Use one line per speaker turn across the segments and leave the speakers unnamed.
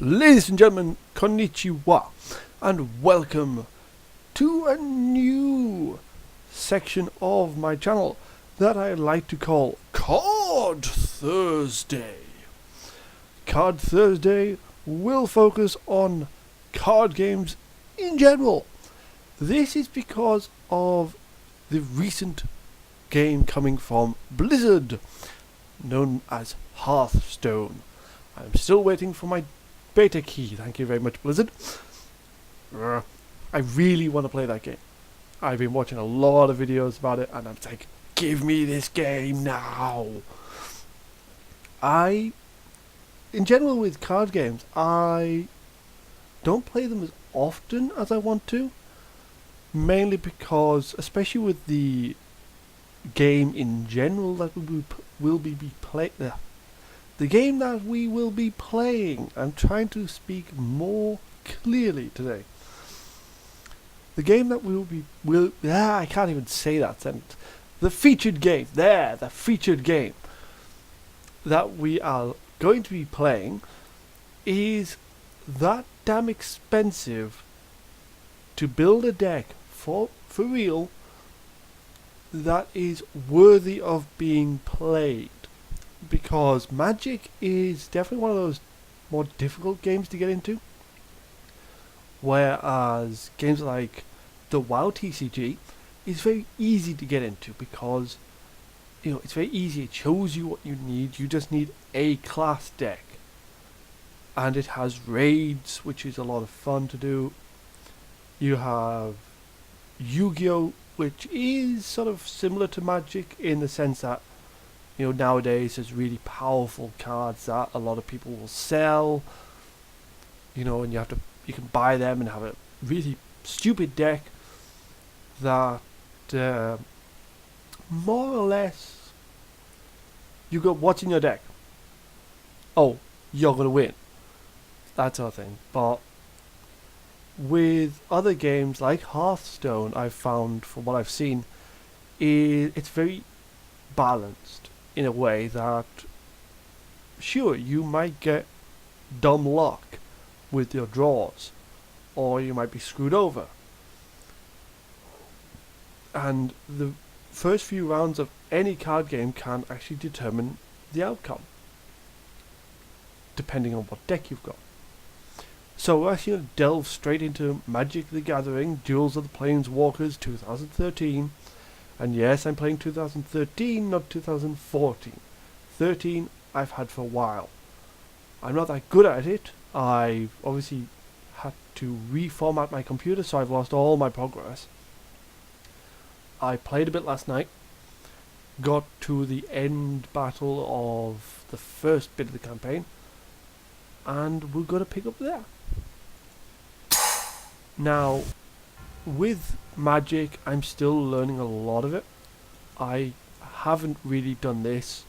Ladies and gentlemen, konnichiwa, and welcome to a new section of my channel that I like to call Card Thursday. Card Thursday will focus on card games in general. This is because of the recent game coming from Blizzard, known as Hearthstone. I'm still waiting for my beta key. Thank you very much, Blizzard. I really want to play that game. I've been watching a lot of videos about it, and I'm like, give me this game now. In general, with card games, I don't play them as often as I want to. Mainly because, especially with the game in general that will be played. The game that we will be playing. I'm trying to speak more clearly today. The game that I can't even say that sentence. The featured game. The featured game that we are going to be playing is that damn expensive to build a deck for real that is worthy of being played. Because Magic is definitely one of those more difficult games to get into. Whereas games like the WoW TCG is very easy to get into because, it's very easy. It shows you what you need. You just need a class deck. And it has raids, which is a lot of fun to do. You have Yu-Gi-Oh!, which is sort of similar to Magic in the sense that nowadays there's really powerful cards that a lot of people will sell. And you can buy them and have a really stupid deck that more or less you go, what's in your deck? Oh, you're gonna win. That sort of thing. But with other games like Hearthstone, I've found from what I've seen, it's very balanced. In a way that, sure, you might get dumb luck with your draws, or you might be screwed over. And the first few rounds of any card game can actually determine the outcome, depending on what deck you've got. So we're actually going to delve straight into Magic the Gathering, Duels of the Planeswalkers 2013. And yes, I'm playing 2013, not 2014. 13 I've had for a while. I'm not that good at it. I've obviously had to reformat my computer, so I've lost all my progress. I played a bit last night. Got to the end battle of the first bit of the campaign. And we're going to pick up there. Now, with Magic, I'm still learning a lot of it. I haven't really done this,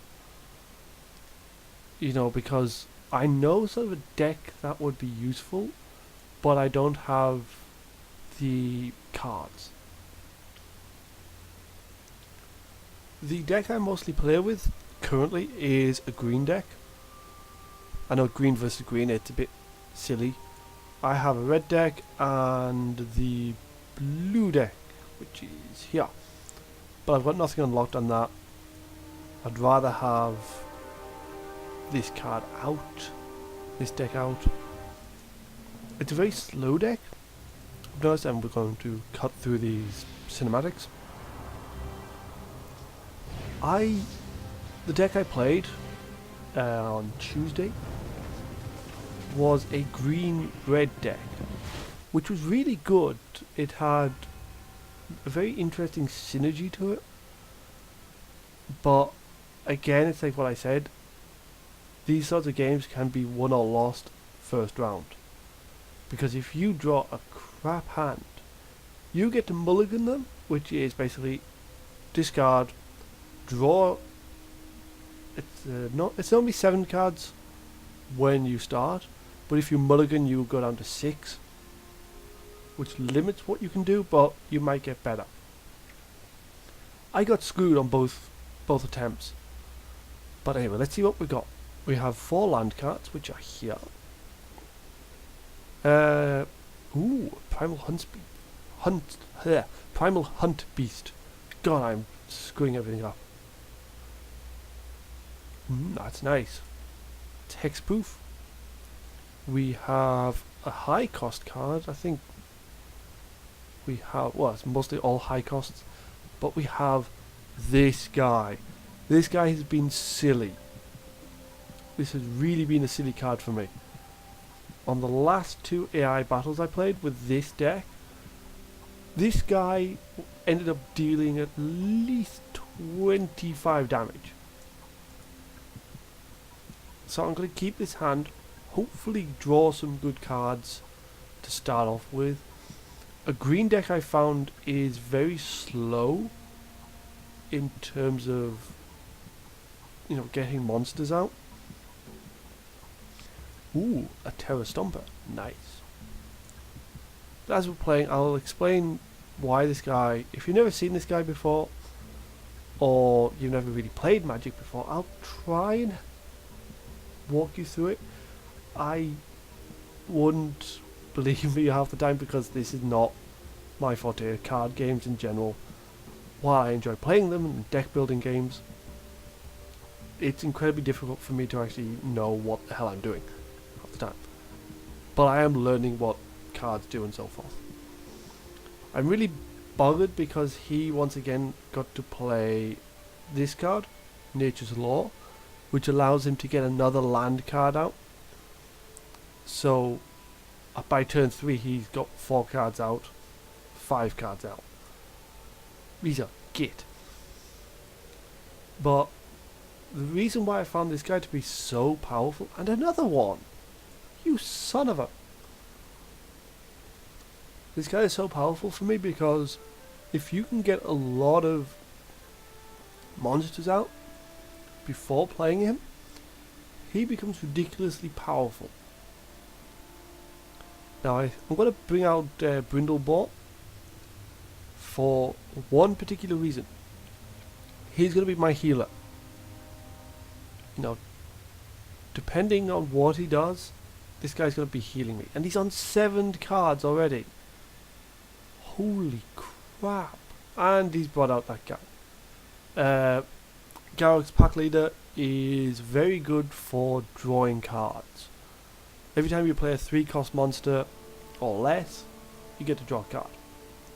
because I know sort of a deck that would be useful, but I don't have the cards. The deck I mostly play with currently is a green deck. I know green versus green, it's a bit silly. I have a red deck and the blue deck, which is here, but I've got nothing unlocked on that. I'd rather have this card out, this deck out. It's a very slow deck. I've noticed, and we're going to cut through these cinematics. The deck I played on Tuesday was a green-red deck, which was really good. It had a very interesting synergy to it, but again, it's like what I said, these sorts of games can be won or lost first round, because if you draw a crap hand, you get to mulligan them, which is basically discard, draw. It's only 7 cards when you start, but if you mulligan, you go down to 6, which limits what you can do, but you might get better. I got screwed on both attempts. But anyway, let's see what we got. We have 4 land cards, which are here. Ooh, primal primal hunt beast. God, I'm screwing everything up. That's nice. It's hexproof. We have a high cost card. I think we have, well, it's mostly all high costs, but we have this guy. This guy has been silly. This has really been a silly card for me. On the last 2 AI battles I played with this deck, this guy ended up dealing at least 25 damage. So I'm going to keep this hand, hopefully draw some good cards to start off with. A green deck I found is very slow in terms of, you know, getting monsters out. Ooh, a Terror Stomper. Nice. As we're playing, I'll explain why this guy, if you've never seen this guy before, or you've never really played Magic before, I'll try and walk you through it. I wouldn't believe me half the time because this is not my forte. Card games in general, while I enjoy playing them and deck building games, it's incredibly difficult for me to actually know what the hell I'm doing half the time. But I am learning what cards do and so forth. I'm really bothered because he once again got to play this card, Nature's Law, which allows him to get another land card out. So by turn 3 he's got 4 cards out, 5 cards out. He's a git. But the reason why I found this guy to be so powerful, and another one, you son of a... This guy is so powerful for me because if you can get a lot of monsters out before playing him, he becomes ridiculously powerful. Now I'm going to bring out Brindlebot for one particular reason. He's going to be my healer. You know, depending on what he does, this guy's going to be healing me. And he's on 7 cards already. Holy crap. And he's brought out that guy. Garruk's Pack Leader is very good for drawing cards. Every time you play a 3-cost monster or less, you get to draw a card.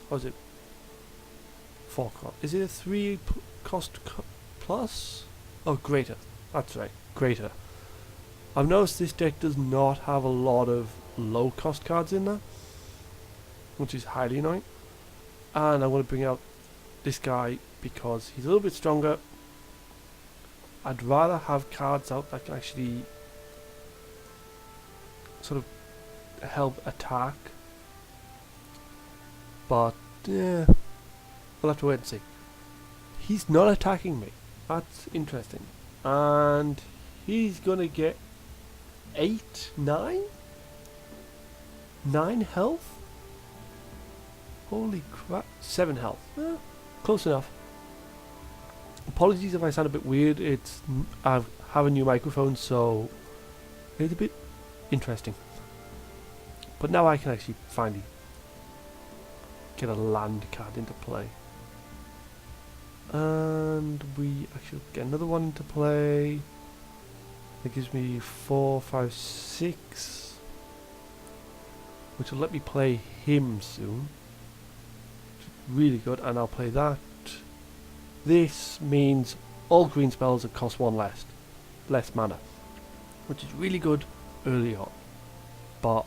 Or is it 4 cost? Is it a 3-cost plus? Oh, greater. That's right, greater. I've noticed this deck does not have a lot of low-cost cards in there, which is highly annoying. And I want to bring out this guy because he's a little bit stronger. I'd rather have cards out that can actually sort of help attack. But yeah, we'll have to wait and see. He's not attacking me. That's interesting. And he's gonna get 9 health. Holy crap. 7 health. Close enough. Apologies if I sound a bit weird. I have a new microphone, so it's a bit interesting. But now I can actually finally get a land card into play. And we actually get another one into play. That gives me 4, 5, 6, which will let me play him soon. Really good, and I'll play that. This means all green spells that cost 1 less mana, which is really good early on. But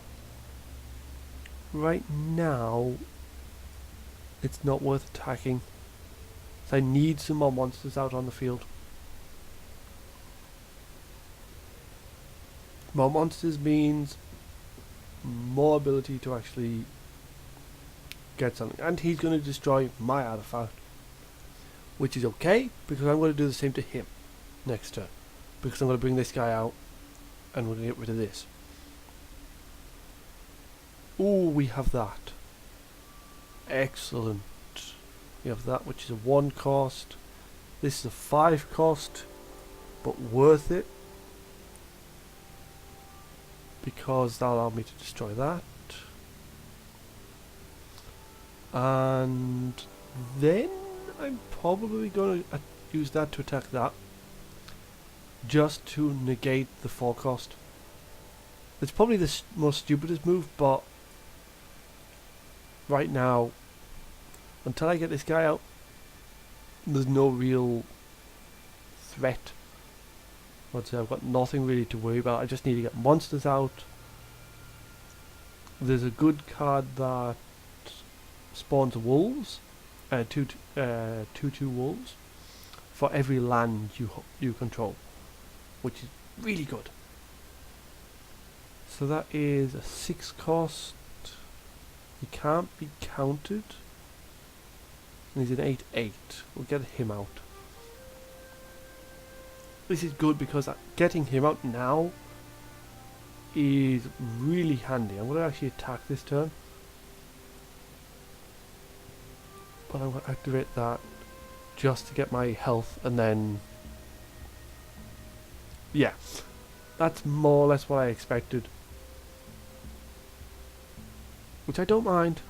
right now, it's not worth attacking. So I need some more monsters out on the field. More monsters means more ability to actually get something. And he's going to destroy my artifact, which is okay, because I'm going to do the same to him next turn. Because I'm going to bring this guy out, and we're going to get rid of this. Oh, we have that. Excellent. We have that, which is a 1 cost. This is a 5 cost, but worth it. because that'll allow me to destroy that. And then I'm probably going to use that to attack that, just to negate the fall cost. It's probably the most stupidest move, but right now, until I get this guy out, there's no real threat. I'd say I've got nothing really to worry about. I just need to get monsters out. There's a good card that spawns wolves, 2/2 wolves, for every land you control, which is really good. So that is a 6 cost. He can't be countered. And he's an 8/8. We'll get him out. This is good because getting him out now is really handy. I'm going to actually attack this turn, but I'm going to activate that just to get my health, and then yeah, that's more or less what I expected, which I don't mind.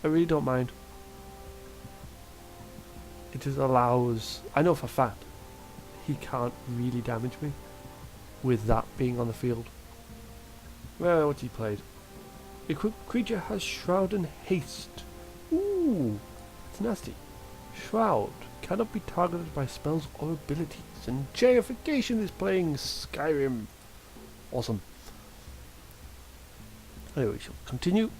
I really don't mind. It just allows, I know for a fact he can't really damage me with that being on the field. Well, what's he played? Equipped creature has Shroud and Haste. Ooh, that's nasty. Shroud cannot be targeted by spells or abilities. And Jaification is playing Skyrim. Awesome. Anyway, we shall continue.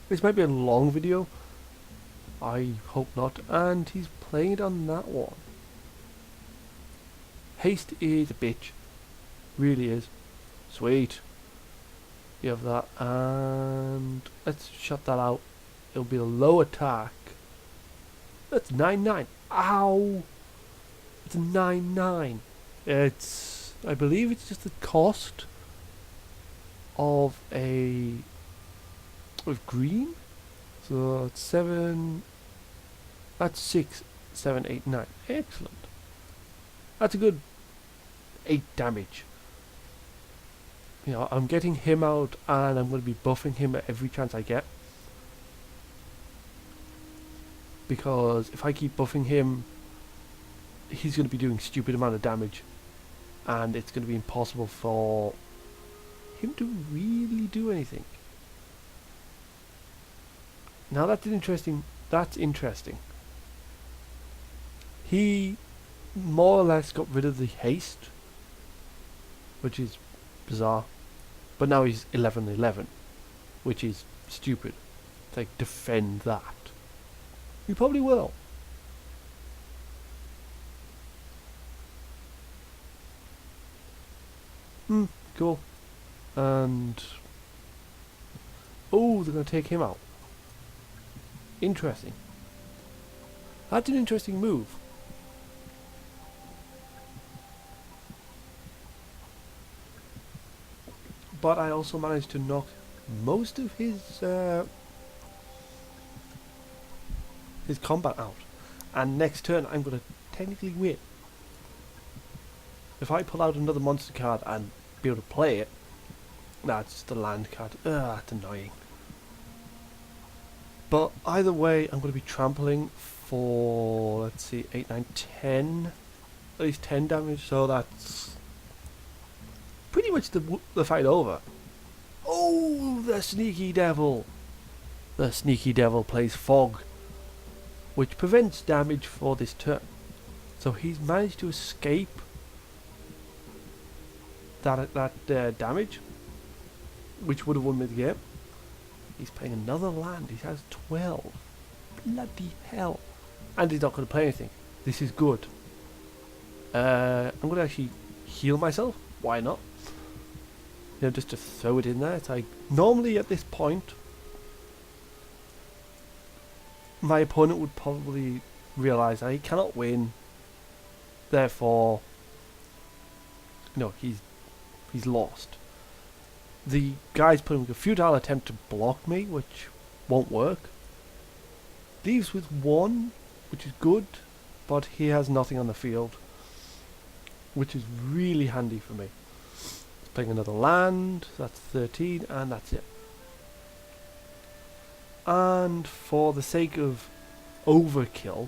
This might be a long video. I hope not. And he's playing it on that one. Haste is a bitch. Really is. Sweet. You have that, and let's shut that out. It'll be a low attack. That's 9/9. Ow! It's a 9/9. It's, I believe it's just the cost of green. So it's 7. That's 6, 7, 8, 9. Excellent. That's a good 8 damage. You know, I'm getting him out, and I'm going to be buffing him at every chance I get. Because if I keep buffing him, he's going to be doing stupid amount of damage, and it's going to be impossible for him to really do anything. Now that's interesting. That's interesting. He more or less got rid of the haste, which is bizarre. But now he's 11/11, which is stupid. It's like, defend that. You probably will. Cool. And oh, they're gonna take him out. Interesting. That's an interesting move. But I also managed to knock most of his combat out. And next turn I'm going to technically win. If I pull out another monster card and be able to play it, that's just a land card. That's annoying. But either way, I'm going to be trampling for, let's see, 8, 9, 10. At least 10 damage, so that's pretty much the fight over. Oh, the sneaky devil. The sneaky devil plays Fog, which prevents damage for this turn. So he's managed to escape that damage, which would have won me the game. He's playing another land. He has 12. Bloody hell. And he's not going to play anything. This is good. I'm going to actually heal myself. Why not? You know, just to throw it in there. It's like, normally at this point, my opponent would probably realise that he cannot win. Therefore, no, he's lost. The guy's putting a futile attempt to block me, which won't work. Leaves with 1, which is good, but he has nothing on the field, which is really handy for me. Playing another land, that's 13, and that's it. And for the sake of overkill,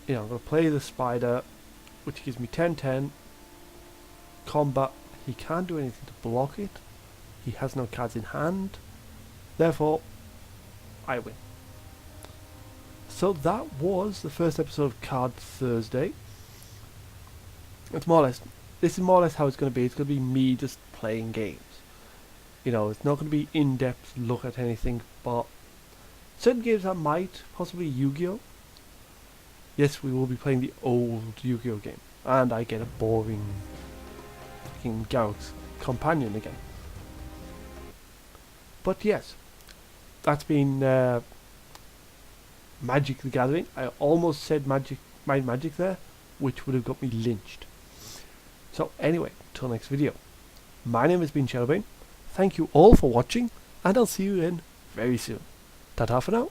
I'm going to play the spider, which gives me 10-10. Combat, he can't do anything to block it. He has no cards in hand. Therefore, I win. So that was the first episode of Card Thursday. This is more or less how it's going to be. It's going to be me just playing games. It's not going to be in-depth look at anything, but certain games that might, possibly Yu-Gi-Oh! Yes, we will be playing the old Yu-Gi-Oh! Game. And I get a boring fucking Garruk's companion again. But yes, that's been Magic the Gathering. I almost said Mind Magic there, which would have got me lynched. So anyway, till next video. My name has been Shadowbane. Thank you all for watching, and I'll see you again very soon. Ta-ta for now.